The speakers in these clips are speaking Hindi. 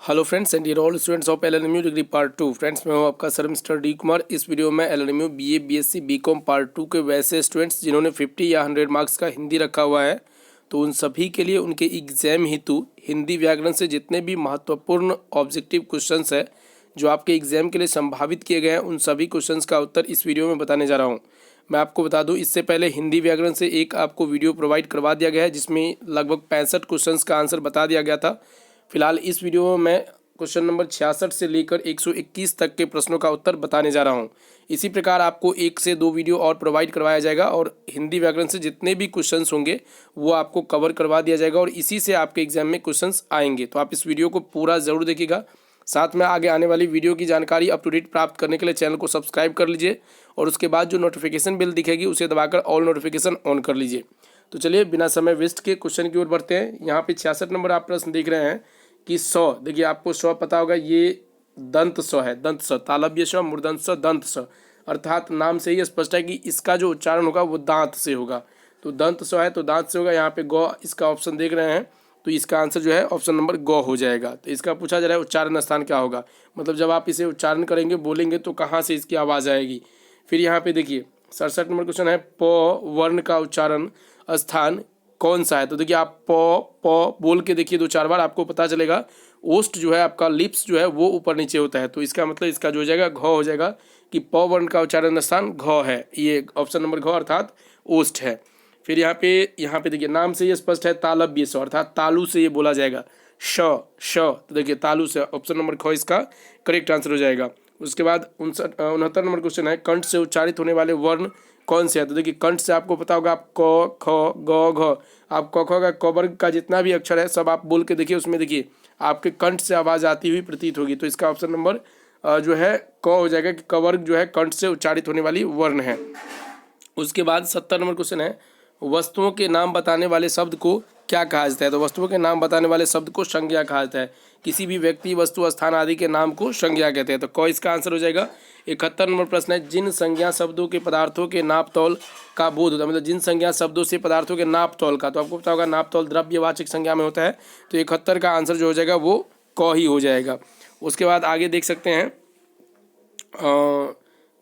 Hello friends and dear all students of LNMU degree part 2। Friends मैं हूं आपका सर मिस्टर डी कुमार। इस वीडियो में LNMU BA BSc BCom part 2 के वैसे स्टूडेंट्स जिन्होंने 50 या 100 मार्क्स का हिंदी रखा हुआ है, तो उन सभी के लिए उनके एग्जाम हेतु हिंदी व्याकरण से जितने भी महत्वपूर्ण ऑब्जेक्टिव क्वेश्चंस है जो आपके एग्जाम के लिए संभावित किए गए हैं, उन सभी क्वेश्चंस का उत्तर इस वीडियो में बताने जा रहा हूँ। मैं आपको बता दूं, इससे पहले हिंदी व्याकरण से एक आपको वीडियो प्रोवाइड करवा दिया गया है जिसमें लगभग 65 क्वेश्चंस का आंसर बता दिया गया था। फिलहाल इस वीडियो में मैं क्वेश्चन नंबर 66 से लेकर 121 तक के प्रश्नों का उत्तर बताने जा रहा हूं। इसी प्रकार आपको 1 से 2 वीडियो और प्रोवाइड करवाया जाएगा और हिंदी व्याकरण से जितने भी क्वेश्चंस होंगे वो आपको कवर करवा दिया जाएगा और इसी से आपके एग्जाम में क्वेश्चंस आएंगे। तो आप इस वीडियो को पूरा ज़रूर देखिएगा। साथ में आगे आने वाली वीडियो की जानकारी अप टू डेट प्राप्त करने के लिए चैनल को सब्सक्राइब कर लीजिए और उसके बाद जो नोटिफिकेशन बिल दिखेगी उसे दबाकर ऑल नोटिफिकेशन ऑन कर लीजिए। तो चलिए बिना समय वेस्ट के क्वेश्चन की ओर बढ़ते हैं। यहाँ पे 66 नंबर आप प्रश्न देख रहे हैं कि सौ, देखिए आपको सौ पता होगा, ये दंत सौ है, दंत सौ, तालव्य सौ, मूर्धन्य सौ, दंत सौ, अर्थात नाम से ही स्पष्ट है कि इसका जो उच्चारण होगा वो दांत से होगा। तो दंत सौ है तो दांत से होगा। यहाँ पे गौ इसका ऑप्शन देख रहे हैं तो इसका आंसर जो है ऑप्शन नंबर गौ हो जाएगा। तो इसका पूछा जा रहा है उच्चारण स्थान क्या होगा, मतलब जब आप इसे उच्चारण करेंगे बोलेंगे तो कहाँ से इसकी आवाज़ आएगी। फिर यहाँ पे देखिए 67 नंबर क्वेश्चन है, प वर्ण का उच्चारण स्थान कौन सा है। तो देखिए आप प बोल के देखिए 2-4 बार, आपको पता चलेगा ओष्ठ जो है आपका लिप्स जो है वो ऊपर नीचे होता है। तो इसका मतलब इसका जो हो जाएगा घ हो जाएगा कि प वर्ण का उच्चारण स्थान घ है, ये ऑप्शन नंबर घ अर्थात ओष्ठ है। फिर यहाँ पे देखिए नाम से ये स्पष्ट है, तालव्य स अर्थात तालू से ये बोला जाएगा, श श। तो देखिए तालू से ऑप्शन नंबर ख इसका करेक्ट आंसर हो जाएगा। उसके बाद 69 नंबर क्वेश्चन है, कंठ से उच्चारित होने वाले वर्ण कौन से है। तो देखिए कंठ से आपको पता होगा, आप क ख ग घ, आप क ख का क वर्ग का जितना भी अक्षर है सब आप बोल के देखिए, उसमें देखिए आपके कंठ से आवाज़ आती हुई प्रतीत होगी। तो इसका ऑप्शन नंबर जो है क हो जाएगा कि क वर्ग जो है कंठ से उच्चारित होने वाली वर्ण है। उसके बाद 70 नंबर क्वेश्चन है, वस्तुओं के नाम बताने वाले शब्द को क्या कहा जाता है। तो वस्तुओं के नाम बताने वाले शब्द को संज्ञा कहा जाता है। किसी भी व्यक्ति वस्तु स्थान आदि के नाम को संज्ञा कहते हैं। तो क इसका आंसर हो जाएगा। 71 नंबर प्रश्न है, जिन संज्ञा शब्दों के पदार्थों के नाप तौल का बोध होता है, मतलब जिन संज्ञा शब्दों से पदार्थों के नाप तौल का, तो आपको पता होगा नाप तौल द्रव्यवाचक संज्ञा में होता है। तो 71 का आंसर जो हो जाएगा वो क ही हो जाएगा। उसके बाद आगे देख सकते हैं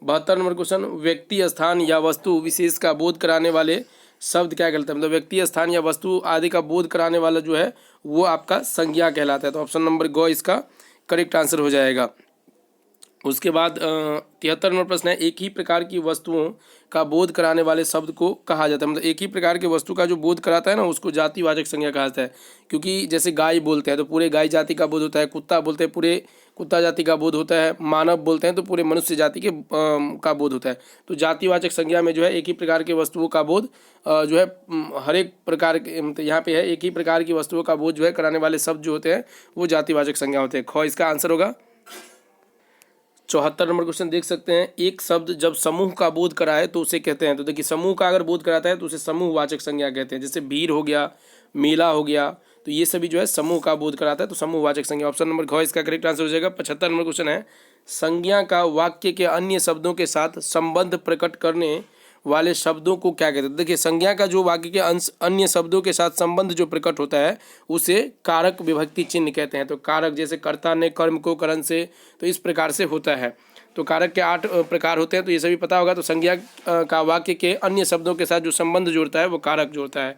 72 नंबर क्वेश्चन, व्यक्ति स्थान या वस्तु विशेष का बोध कराने वाले शब्द क्या कहलाता है। मतलब व्यक्ति स्थान या वस्तु आदि का बोध कराने वाला जो है वो आपका संज्ञा कहलाता है। तो ऑप्शन नंबर ग इसका करेक्ट आंसर हो जाएगा। उसके बाद 73 नंबर प्रश्न है, एक ही प्रकार की वस्तुओं का बोध कराने वाले शब्द को कहा जाता है। मतलब एक ही प्रकार की वस्तु का जो बोध कराता है ना उसको जातिवाचक संज्ञा कहा जाता है। क्योंकि जैसे गाय बोलते हैं तो पूरे गाय जाति का बोध होता है, कुत्ता बोलते हैं पूरे कुत्ता जाति का बोध होता है, मानव बोलते हैं तो पूरे मनुष्य जाति के का बोध होता है। तो जातिवाचक संज्ञा में जो है एक ही प्रकार की वस्तुओं का बोध जो है हर एक प्रकार के, यहाँ पे है एक ही प्रकार की वस्तुओं का बोध जो है कराने वाले शब्द जो होते हैं वो जातिवाचक संज्ञा होते हैं। ख इसका आंसर होगा। 74 नंबर क्वेश्चन देख सकते हैं, एक शब्द जब समूह का बोध कराए तो उसे कहते हैं। तो देखिए समूह का अगर बोध कराता है तो उसे समूहवाचक संज्ञा कहते हैं। जैसे भीड़ हो गया, मेला हो गया, तो ये सभी जो है समूह का बोध कराता है तो समूहवाचक संज्ञा। ऑप्शन नंबर घ इसका करेक्ट आंसर हो जाएगा। 75 नंबर क्वेश्चन है, संज्ञा का वाक्य के अन्य शब्दों के साथ संबंध प्रकट करने वाले शब्दों को क्या कहते हैं। देखिए संज्ञा का जो वाक्य के अन्य शब्दों के साथ संबंध जो प्रकट होता है उसे कारक विभक्ति चिन्ह कहते हैं। तो कारक जैसे कर्ता ने कर्म को करण से, तो इस प्रकार से होता है। तो कारक के 8 प्रकार होते हैं, तो ये सभी पता होगा। तो संज्ञा का वाक्य के अन्य शब्दों के साथ जो संबंध जोड़ता है वो कारक जोड़ता है।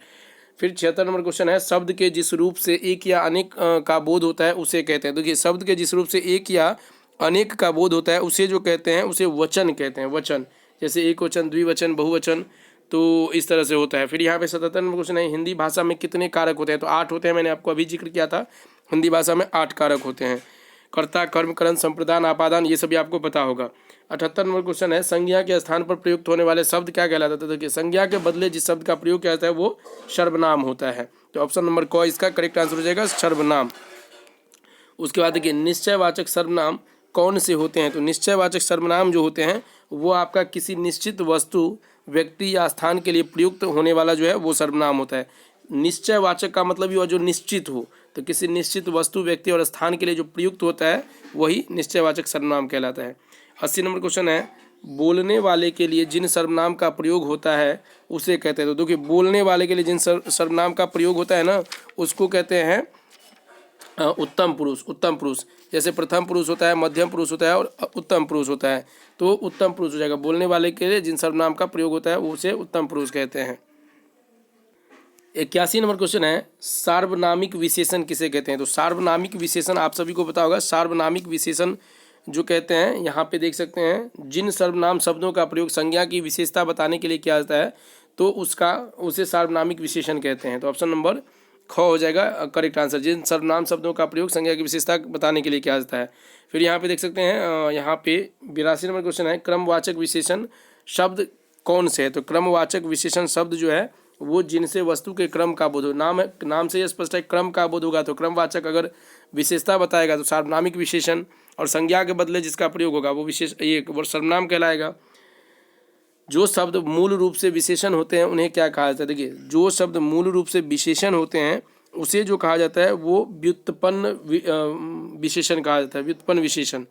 फिर 76 नंबर क्वेश्चन है, शब्द के जिस रूप से एक या अनेक का बोध होता है उसे कहते हैं। देखिए शब्द के जिस रूप से एक या अनेक का बोध होता है उसे जो कहते हैं उसे वचन कहते हैं। वचन जैसे एक वचन, द्विवचन, बहुवचन, तो इस तरह से होता है। फिर यहाँ पे 77 नंबर क्वेश्चन है, हिंदी भाषा में कितने कारक होते हैं। तो 8 होते हैं, मैंने आपको अभी जिक्र किया था। हिंदी भाषा में 8 कारक होते हैं। कर्ता, कर्म, करण, संप्रदान, आपादान, ये सभी आपको पता होगा। 78 नंबर क्वेश्चन है, संज्ञा के स्थान पर प्रयुक्त होने वाले शब्द क्या कहलाता है। देखिए संज्ञा के बदले जिस शब्द का प्रयोग किया जाता है वो सर्वनाम होता है। तो ऑप्शन नंबर क इसका करेक्ट आंसर हो जाएगा, सर्वनाम। उसके बाद देखिए निश्चयवाचक सर्वनाम कौन से होते हैं। तो निश्चयवाचक सर्वनाम जो होते हैं वो आपका किसी निश्चित वस्तु, व्यक्ति या स्थान के लिए प्रयुक्त होने वाला जो है वो सर्वनाम होता है। निश्चयवाचक का मतलब ये जो निश्चित हो, तो किसी निश्चित वस्तु, व्यक्ति और स्थान के लिए जो प्रयुक्त होता है वही निश्चयवाचक सर्वनाम कहलाता है। 80 नंबर क्वेश्चन है, बोलने वाले के लिए जिन सर्वनाम का प्रयोग होता है उसे कहते हैं। तो देखिए बोलने वाले के लिए जिन सर्वनाम का प्रयोग होता है ना उसको कहते हैं उत्तम पुरुष, उत्तम पुरुष, जैसे प्रथम पुरुष होता है, मध्यम पुरुष होता है और उत्तम पुरुष होता है, तो उत्तम पुरुष हो जाएगा। बोलने वाले के लिए जिन सर्वनाम का प्रयोग होता है उसे उत्तम पुरुष कहते हैं। 81 नंबर क्वेश्चन है, सार्वनामिक विशेषण किसे कहते हैं? तो सार्वनामिक विशेषण आप सभी को पता होगा। सार्वनामिक विशेषण जो कहते हैं, यहाँ पे देख सकते हैं, जिन सर्वनाम शब्दों का प्रयोग संज्ञा की विशेषता बताने के लिए किया जाता है तो उसे सार्वनामिक विशेषण कहते हैं। तो ऑप्शन नंबर ख हो जाएगा करेक्ट आंसर। जिन सर्वनाम शब्दों का प्रयोग संज्ञा की विशेषता बताने के लिए किया जाता है। फिर यहाँ पे देख सकते हैं, यहाँ पे 82 नंबर क्वेश्चन है, क्रमवाचक विशेषण शब्द कौन से है? तो क्रमवाचक विशेषण शब्द जो है वो जिनसे वस्तु के क्रम का बोध हो। नाम से यह स्पष्ट है, क्रम का बोध होगा तो क्रमवाचक अगर विशेषता बताएगा तो सार्वनामिक विशेषण, और संज्ञा के बदले जिसका प्रयोग होगा वो ये सर्वनाम कहलाएगा। जो शब्द मूल रूप से विशेषण होते हैं उन्हें क्या कहा जाता है? देखिए, जो शब्द मूल रूप से विशेषण होते हैं उसे जो कहा जाता है वो व्युत्पन्न विशेषण कहा जाता है, व्युत्पन्न विशेषण।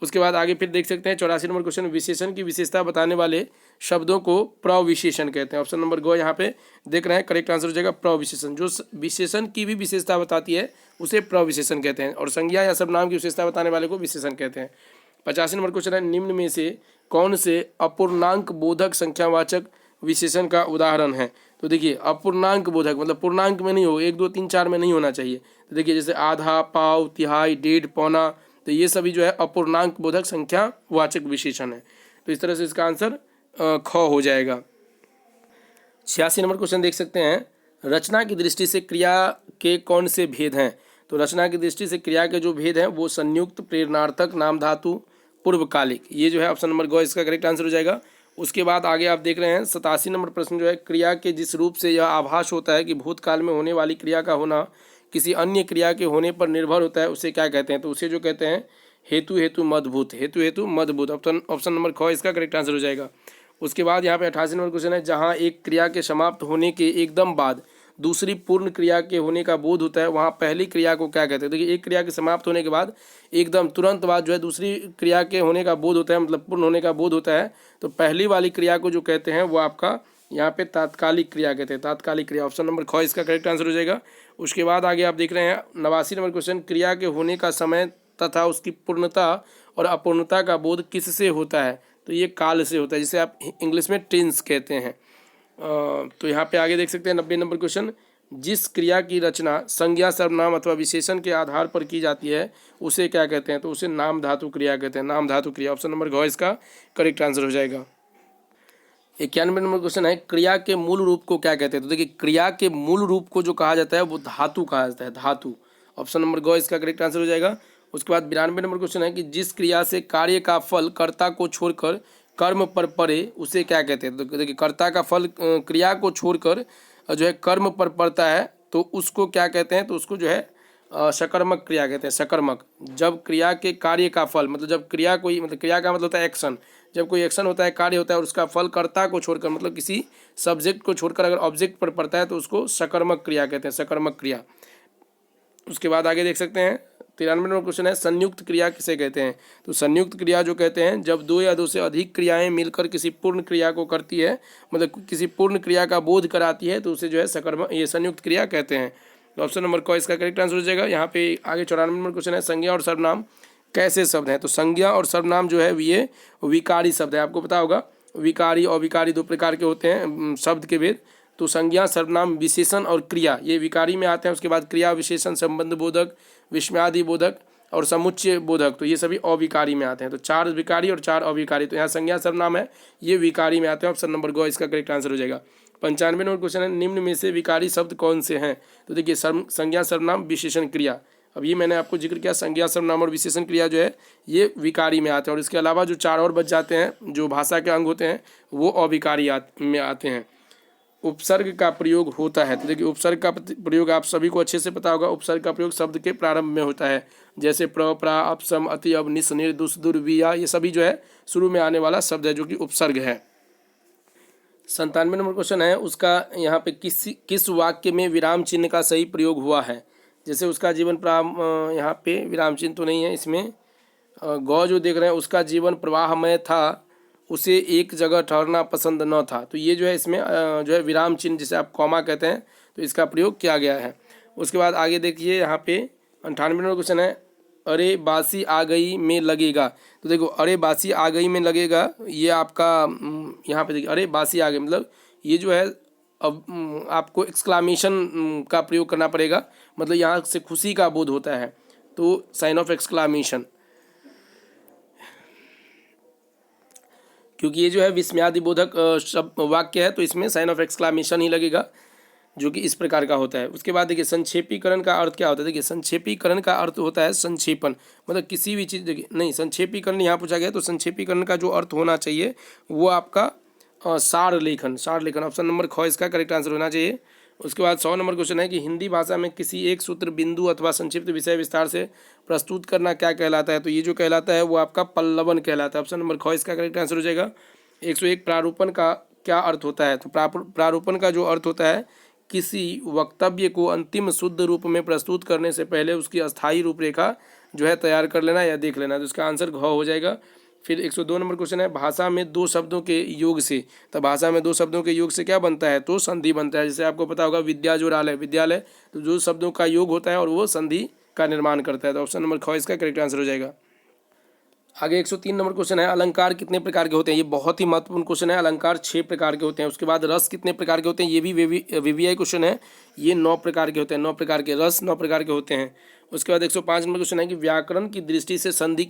उसके बाद आगे फिर देख सकते हैं 84 नंबर क्वेश्चन, विशेषण की विशेषता बताने वाले शब्दों को प्रविशेषण कहते हैं। ऑप्शन नंबर ग यहाँ पे देख रहे हैं, करेक्ट आंसर हो जाएगा प्रविशेषण। जो विशेषण की भी विशेषता बताती है उसे प्रविशेषण कहते हैं, और संज्ञा या सर्वनाम की विशेषता बताने वाले को विशेषण कहते हैं। 85 नंबर क्वेश्चन है, निम्न में से कौन से अपूर्णांक बोधक संख्यावाचक विशेषण का उदाहरण है? तो देखिए, अपूर्णांक बोधक मतलब पूर्णांक में नहीं हो, 1 2 3 4 में नहीं होना चाहिए। तो देखिए, जैसे आधा, पाव, तिहाई, डेढ़, पौना, तो ये सभी जो है अपूर्णांक बोधक संख्यावाचक विशेषण है। तो इस तरह से इसका आंसर ख हो जाएगा। 86 नंबर क्वेश्चन देख सकते हैं, रचना की दृष्टि से क्रिया के कौन से भेद हैं? तो रचना की दृष्टि से क्रिया के जो भेद हैं वो संयुक्त, प्रेरणार्थक, नाम धातु, पूर्वकालिक, ये जो है ऑप्शन नंबर ग इसका करेक्ट आंसर हो जाएगा। उसके बाद आगे आप देख रहे हैं 87 नंबर प्रश्न जो है, क्रिया के जिस रूप से यह आभास होता है कि भूतकाल में होने वाली क्रिया का होना किसी अन्य क्रिया के होने पर निर्भर होता है, उसे क्या कहते हैं? तो उसे जो कहते हैं हेतु मदभूत, हेतु मदभूत, ऑप्शन नंबर ख इसका करेक्ट आंसर हो जाएगा। उसके बाद यहाँ पे 88 नंबर क्वेश्चन है, जहाँ एक क्रिया के समाप्त होने के एकदम बाद दूसरी पूर्ण क्रिया के होने का बोध होता है वहाँ पहली क्रिया को क्या कहते हैं? देखिए, एक क्रिया के समाप्त होने के बाद एकदम तुरंत बाद जो है दूसरी क्रिया के होने का बोध होता है, मतलब पूर्ण होने का बोध होता है, तो पहली वाली क्रिया को जो कहते हैं वो आपका यहाँ पे तात्कालिक क्रिया कहते हैं, तात्कालिक क्रिया। ऑप्शन नंबर ख इसका करेक्ट आंसर हो जाएगा। उसके बाद आगे आप देख रहे हैं 89 नंबर क्वेश्चन, क्रिया के होने का समय तथा उसकी पूर्णता और अपूर्णता का बोध किससे होता है? तो ये काल से होता है, जिसे आप इंग्लिश में टेंस कहते हैं। तो यहाँ पे आगे देख सकते हैं 90 नंबर क्वेश्चन, जिस क्रिया की रचना संज्ञा, सर्वनाम अथवा विशेषण के आधार पर की जाती है उसे क्या कहते हैं? तो उसे नाम धातु क्रिया कहते हैं, नाम धातु क्रिया। ऑप्शन नंबर घ इसका करेक्ट आंसर हो जाएगा। 91 नंबर क्वेश्चन है, क्रिया के मूल रूप को क्या कहते हैं? तो देखिए, क्रिया के मूल रूप को जो कहा जाता है वो धातु कहा जाता है, धातु। ऑप्शन नंबर ग इसका करेक्ट आंसर हो जाएगा। उसके बाद 92 नंबर क्वेश्चन है कि जिस क्रिया से कार्य का फल कर्ता को छोड़कर कर्म पर पड़े उसे क्या कहते हैं? तो देखिए, कर्ता का फल क्रिया को छोड़कर जो है कर्म पर पड़ता है तो उसको क्या कहते हैं? तो उसको जो है सकर्मक क्रिया कहते हैं, सकर्मक। जब क्रिया के कार्य का फल, मतलब जब क्रिया कोई, मतलब क्रिया का मतलब होता है एक्शन, जब कोई एक्शन होता है, कार्य होता है और उसका फल कर्ता को छोड़कर, मतलब किसी सब्जेक्ट को छोड़कर अगर ऑब्जेक्ट पर पड़ता है तो उसको सकर्मक क्रिया कहते हैं, सकर्मक क्रिया। उसके बाद आगे देख सकते हैं 93 नंबर क्वेश्चन है, संयुक्त क्रिया किसे कहते हैं? तो संयुक्त क्रिया जो कहते हैं जब 2 या 2 से अधिक क्रियाएं मिलकर किसी पूर्ण क्रिया को करती है, मतलब किसी पूर्ण क्रिया का बोध कराती है, तो उसे जो है ये संयुक्त क्रिया कहते हैं। तो ऑप्शन नंबर क इसका करेक्ट आंसर हो जाएगा। यहाँ पे आगे 94 नंबर क्वेश्चन है, संज्ञा और सर्वनाम कैसे शब्द हैं? तो संज्ञा और सर्वनाम जो है ये विकारी शब्द है, आपको पता होगा विकारी और विकारी 2 प्रकार के होते हैं शब्द के भेद। तो संज्ञा, सर्वनाम, विशेषण और क्रिया ये विकारी में आते हैं। उसके बाद क्रिया, विशेषण, संबंध बोधक, विस्मयादि बोधक और समुच्चय बोधक, तो ये सभी अविकारी में आते हैं। तो 4 विकारी और 4 अविकारी, तो यहाँ संज्ञा सर्वनाम है ये विकारी में आते हैं। ऑप्शन नंबर ग इसका करेक्ट आंसर हो जाएगा। 95 नंबर क्वेश्चन है, निम्न में से विकारी शब्द कौन से हैं? तो देखिए, संज्ञा, सर्वनाम, विशेषण, क्रिया। अब ये मैंने आपको जिक्र किया, संज्ञा, सर्वनाम और विशेषण क्रिया जो है ये विकारी में आते हैं, और इसके अलावा जो 4 और बच जाते हैं जो भाषा के अंग होते हैं वो अविकारी में आते हैं। उपसर्ग का प्रयोग होता है, तो देखिए उपसर्ग का प्रयोग आप सभी को अच्छे से पता होगा। उपसर्ग का प्रयोग शब्द के प्रारंभ में होता है, जैसे प्र, प्रा, अपसम, अति, अब, निस, निर, दुस, दुर, विया, ये सभी जो है शुरू में आने वाला शब्द है जो कि उपसर्ग है। 97 नंबर क्वेश्चन है, उसका यहाँ पे किस वाक्य में विराम चिन्ह का सही प्रयोग हुआ है? जैसे उसका जीवन यहाँ पे विराम चिन्ह तो नहीं है इसमें, गौ जो देख रहे हैं उसका जीवन प्रवाहमय था, उसे एक जगह ठहरना पसंद न था, तो ये जो है इसमें जो है विराम चिन्ह जिसे आप कॉमा कहते हैं, तो इसका प्रयोग किया गया है। उसके बाद आगे देखिए यहाँ पे 98 नंबर क्वेश्चन है अरे बासी आ गई में लगेगा। तो देखो अरे बासी आ गई में लगेगा, ये आपका यहाँ पे देखिए अरे बासी आ गई मतलब ये जो है अब आपको एक्सक्लामेशन का प्रयोग करना पड़ेगा, मतलब यहाँ से खुशी का बोध होता है, तो साइन ऑफ एक्सक्लामेशन, क्योंकि ये जो है विस्मयादिबोधक शब्द वाक्य है तो इसमें साइन ऑफ एक्सक्लामेशन ही लगेगा, जो कि इस प्रकार का होता है। उसके बाद देखिए संक्षेपीकरण का अर्थ क्या होता है। देखिए संक्षेपीकरण का अर्थ होता है संक्षेपण, मतलब किसी भी चीज़, देखिए नहीं संक्षेपीकरण यहाँ पूछा गया तो संक्षेपीकरण का जो अर्थ होना चाहिए वो आपका सार लेखन, सार लेखन, ऑप्शन नंबर ख इसका करेक्ट आंसर होना चाहिए। उसके बाद 100 नंबर क्वेश्चन है कि हिंदी भाषा में किसी एक सूत्र, बिंदु अथवा संक्षिप्त विषय विस्तार से प्रस्तुत करना क्या कहलाता है। तो ये जो कहलाता है वो आपका पल्लवन कहलाता है, ऑप्शन नंबर ख इसका करेक्ट आंसर हो जाएगा। 101 प्रारूपण का क्या अर्थ होता है। तो प्रारूपण का जो अर्थ होता है किसी वक्तव्य को अंतिम शुद्ध रूप में प्रस्तुत करने से पहले उसकी अस्थायी रूपरेखा जो है तैयार कर लेना या देख लेना, तो इसका आंसर घ हो जाएगा। फिर 102 नंबर क्वेश्चन है भाषा में दो शब्दों के योग से, तो भाषा में दो शब्दों के योग से क्या बनता है, तो संधि बनता है। जैसे आपको पता होगा विद्या जोरालय, विद्यालय, तो जो शब्दों का योग होता है और वो संधि का निर्माण करता है, तो ऑप्शन नंबर ख इसका करेक्ट आंसर हो जाएगा। आगे 103 नंबर क्वेश्चन है अलंकार कितने प्रकार के होते हैं। ये बहुत ही महत्वपूर्ण क्वेश्चन है। अलंकार 6 प्रकार के होते हैं। उसके बाद रस कितने प्रकार के होते हैं, ये भी वीवीआई क्वेश्चन है। ये 9 प्रकार के होते हैं, 9 प्रकार के रस 9 प्रकार के होते हैं। उसके बाद 105 नंबर क्वेश्चन है कि व्याकरण की दृष्टि से संधि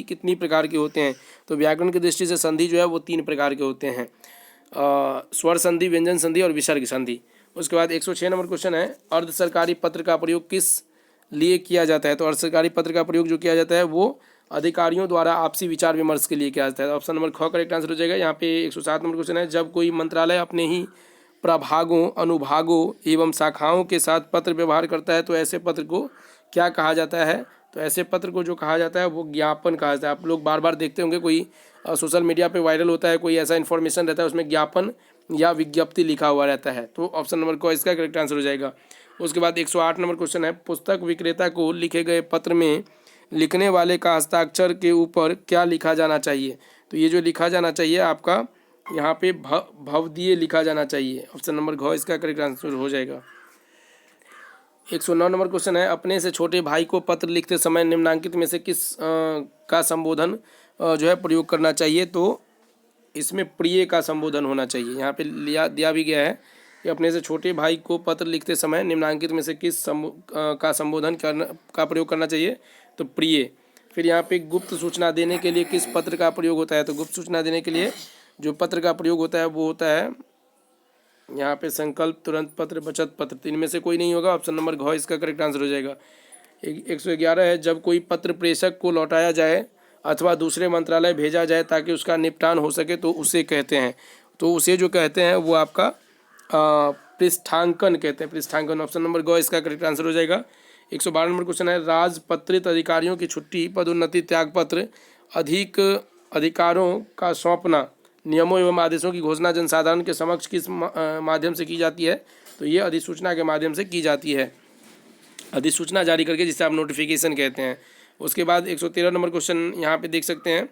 कितनी प्रकार के होते हैं। तो व्याकरण की दृष्टि से संधि जो है वो 3 प्रकार के होते हैं, स्वर संधि, व्यंजन संधि और विसर्ग संधि। उसके बाद 106 नंबर क्वेश्चन है अर्ध सरकारी पत्र का प्रयोग किस लिए किया जाता है। तो अर्ध सरकारी पत्र का प्रयोग जो किया जाता है वो अधिकारियों द्वारा आपसी विचार विमर्श के लिए किया जाता है, ऑप्शन नंबर ख करेक्ट आंसर हो जाएगा। यहाँ पे 107 नंबर क्वेश्चन है जब कोई मंत्रालय अपने ही प्रभागों, अनुभागों एवं शाखाओं के साथ पत्र व्यवहार करता है तो ऐसे पत्र को क्या कहा जाता है। तो ऐसे पत्र को जो कहा जाता है वो ज्ञापन कहा जाता है। आप लोग बार बार देखते होंगे कोई सोशल मीडिया पे वायरल होता है, कोई ऐसा इन्फॉर्मेशन रहता है उसमें ज्ञापन या विज्ञप्ति लिखा हुआ रहता है, तो ऑप्शन नंबर क इसका करेक्ट आंसर हो जाएगा। उसके बाद 108 नंबर क्वेश्चन है पुस्तक विक्रेता को लिखे गए पत्र में लिखने वाले का हस्ताक्षर के ऊपर क्या लिखा जाना चाहिए। तो ये जो लिखा जाना चाहिए आपका यहाँ पे भवदीय लिखा जाना चाहिए, ऑप्शन नंबर घ इसका करेक्ट आंसर हो जाएगा। 109 नंबर क्वेश्चन है अपने से छोटे भाई को पत्र लिखते समय निम्नांकित में से किस का संबोधन जो है प्रयोग करना चाहिए। तो इसमें प्रिय का संबोधन होना चाहिए। यहाँ पे दिया भी गया है कि अपने से छोटे भाई को पत्र लिखते समय निम्नांकित में से किस का संबोधन का प्रयोग करना चाहिए, तो प्रिय। फिर यहाँ पे गुप्त सूचना देने के लिए किस पत्र का प्रयोग होता है। तो गुप्त सूचना देने के लिए जो पत्र का प्रयोग होता है वो होता है यहाँ पे संकल्प, तुरंत पत्र, बचत पत्र, तो इनमें से कोई नहीं होगा, ऑप्शन नंबर घ इसका करेक्ट आंसर हो जाएगा। 111 है जब कोई पत्र प्रेषक को लौटाया जाए अथवा दूसरे मंत्रालय भेजा जाए ताकि उसका निपटान हो सके तो उसे कहते हैं। तो उसे जो कहते हैं वो आपका पृष्ठांकन कहते हैं, पृष्ठांकन, ऑप्शन नंबर ग इसका करेक्ट आंसर हो जाएगा। 112 नंबर क्वेश्चन है राजपत्रित अधिकारियों की छुट्टी, पदोन्नति, त्यागपत्र, अधिक अधिकारों का सौंपना, नियमों एवं आदेशों की घोषणा जनसाधारण के समक्ष किस माध्यम से की जाती है। तो ये अधिसूचना के माध्यम से की जाती है, अधिसूचना जारी करके, जिसे आप नोटिफिकेशन कहते हैं। उसके बाद 113 नंबर क्वेश्चन यहाँ पे देख सकते हैं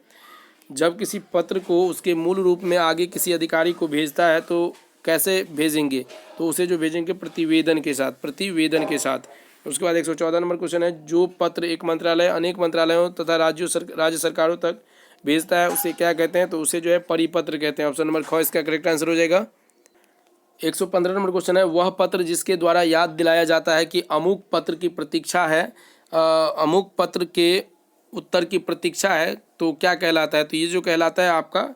जब किसी पत्र को उसके मूल रूप में आगे किसी अधिकारी को भेजता है तो कैसे भेजेंगे। तो उसे जो भेजेंगे प्रतिवेदन के साथ, प्रतिवेदन के साथ। उसके बाद 114 नंबर क्वेश्चन है जो पत्र एक मंत्रालय अनेक मंत्रालयों तथा राज्य सरकारों तक भेजता है उसे क्या कहते हैं। तो उसे जो है परिपत्र कहते हैं, ऑप्शन नंबर ख इसका करेक्ट आंसर हो जाएगा। 115 नंबर क्वेश्चन है वह पत्र जिसके द्वारा याद दिलाया जाता है कि अमुक पत्र की प्रतीक्षा है, अमुक पत्र के उत्तर की प्रतीक्षा है, तो क्या कहलाता है। तो ये जो कहलाता है आपका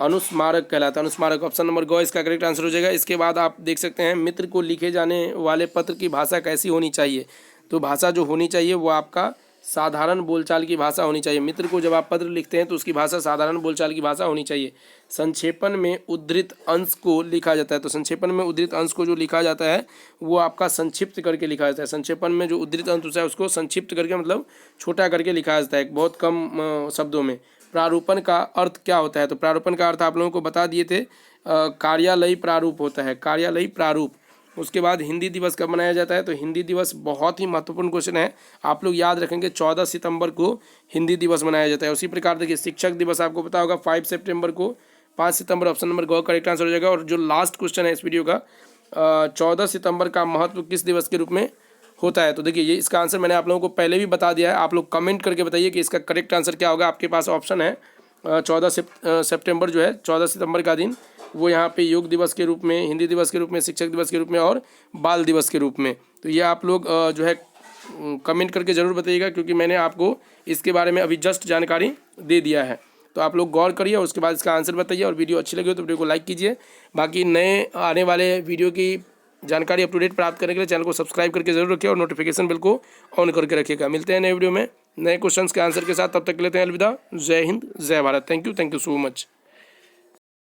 अनुस्मारक कहलाता है, अनुस्मारक, ऑप्शन नंबर ग इसका करेक्ट आंसर हो जाएगा। इसके बाद आप देख सकते हैं मित्र को लिखे जाने वाले पत्र की भाषा कैसी होनी चाहिए। तो भाषा जो होनी चाहिए वो आपका साधारण बोलचाल की भाषा होनी चाहिए। मित्र को जब आप पत्र लिखते हैं तो उसकी भाषा साधारण बोलचाल की भाषा होनी चाहिए। संक्षेपण में उद्धृत अंश को लिखा जाता है। तो संक्षेपण में उद्धृत अंश को जो लिखा जाता है वो आपका संक्षिप्त करके लिखा जाता है। संक्षेपण में जो उद्धृत अंश होता है उसको संक्षिप्त करके मतलब छोटा करके लिखा जाता है, बहुत कम शब्दों में। प्रारूपण का अर्थ क्या होता है। तो प्रारूपण का अर्थ आप लोगों को बता दिए थे, कार्यालयी प्रारूप होता है, कार्यालयी प्रारूप। उसके बाद हिंदी दिवस कब मनाया जाता है। तो हिंदी दिवस बहुत ही महत्वपूर्ण क्वेश्चन है, आप लोग याद रखेंगे 14 सितंबर को हिंदी दिवस मनाया जाता है। उसी प्रकार देखिए शिक्षक दिवस आपको पता होगा 5 सितंबर को, 5 सितंबर, ऑप्शन नंबर ग करेक्ट आंसर हो जाएगा। और जो लास्ट क्वेश्चन है इस वीडियो का 14 सितंबर का महत्व किस दिवस के रूप में होता है। तो देखिए ये इसका आंसर मैंने आप लोगों को पहले भी बता दिया है, आप लोग कमेंट करके बताइए कि इसका करेक्ट आंसर क्या होगा। आपके पास ऑप्शन है 14 सितंबर जो है 14 सितंबर का दिन वो यहाँ पे योग दिवस के रूप में, हिंदी दिवस के रूप में, शिक्षक दिवस के रूप में और बाल दिवस के रूप में। तो ये आप लोग जो है कमेंट करके ज़रूर बताइएगा, क्योंकि मैंने आपको इसके बारे में अभी जस्ट जानकारी दे दिया है। तो आप लोग गौर करिए और उसके बाद इसका आंसर बताइए, और वीडियो अच्छी लगी हो तो वीडियो को लाइक कीजिए। बाकी नए आने वाले वीडियो की जानकारी अप टू डेट प्राप्त करने के लिए चैनल को सब्सक्राइब करके जरूर रखिए और नोटिफिकेशन बिल को ऑन करके रखिएगा। मिलते हैं नए वीडियो में नए क्वेश्चंस के आंसर के साथ, तब तक के लिए अलविदा। जय हिंद, जय Bharat. Thank you so much.